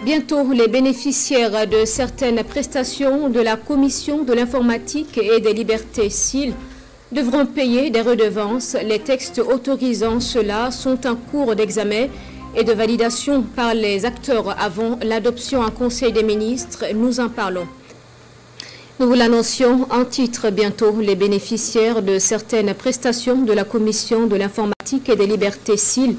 Bientôt, les bénéficiaires de certaines prestations de la Commission de l'informatique et des libertés civiles devront payer des redevances. Les textes autorisant cela sont en cours d'examen et de validation par les acteurs avant l'adoption en Conseil des ministres. Nous en parlons. Nous vous l'annoncions en titre. Bientôt, les bénéficiaires de certaines prestations de la Commission de l'informatique et des libertés civiles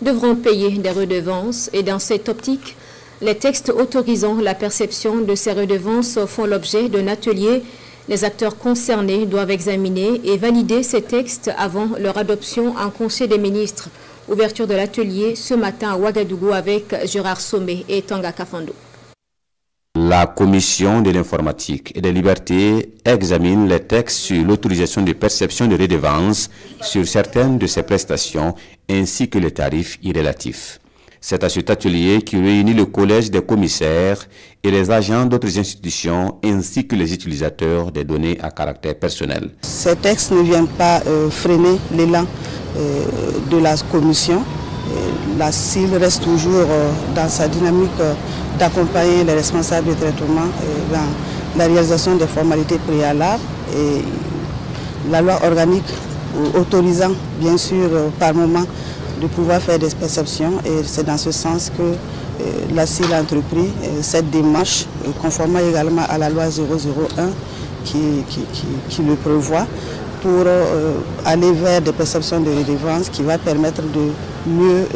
devront payer des redevances. Et dans cette optique, les textes autorisant la perception de ces redevances font l'objet d'un atelier. Les acteurs concernés doivent examiner et valider ces textes avant leur adoption en Conseil des ministres. Ouverture de l'atelier ce matin à Ouagadougou avec Gérard Sommet et Tanga Kafando. La Commission de l'informatique et des libertés examine les textes sur l'autorisation de perception de redevances sur certaines de ces prestations ainsi que les tarifs y relatifs. C'est à cet atelier qui réunit le collège des commissaires et les agents d'autres institutions ainsi que les utilisateurs des données à caractère personnel. Ces textes ne viennent pas freiner l'élan de la commission. La CIL reste toujours dans sa dynamique d'accompagner les responsables de traitement dans la réalisation des formalités préalables et la loi organique autorisant bien sûr par moment de pouvoir faire des perceptions, et c'est dans ce sens que la CIL a entrepris cette démarche, conformément également à la loi 001 qui le prévoit, pour aller vers des perceptions de redevances qui va permettre de mieux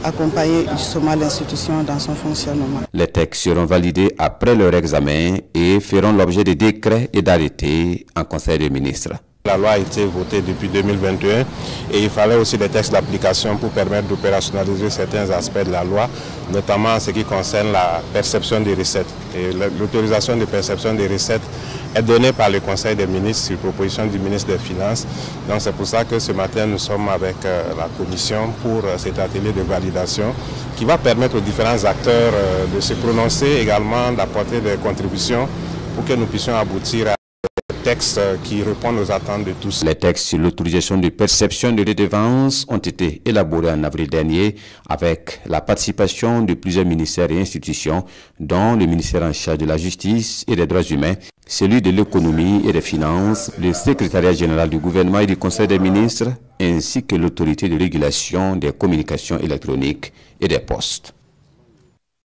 accompagner justement l'institution dans son fonctionnement. Les textes seront validés après leur examen et feront l'objet de décrets et d'arrêtés en Conseil des ministres. La loi a été votée depuis 2021 et il fallait aussi des textes d'application pour permettre d'opérationnaliser certains aspects de la loi, notamment en ce qui concerne la perception des recettes. L'autorisation de perception des recettes est donnée par le Conseil des ministres sur proposition du ministre des Finances. Donc c'est pour ça que ce matin nous sommes avec la Commission pour cet atelier de validation qui va permettre aux différents acteurs de se prononcer, également d'apporter des contributions pour que nous puissions aboutir à textes qui répondent aux attentes de tous. Les textes sur l'autorisation de perception de redevances ont été élaborés en avril dernier avec la participation de plusieurs ministères et institutions, dont le ministère en charge de la Justice et des Droits humains, celui de l'Économie et des Finances, le secrétariat général du gouvernement et du Conseil des ministres, ainsi que l'autorité de régulation des communications électroniques et des postes.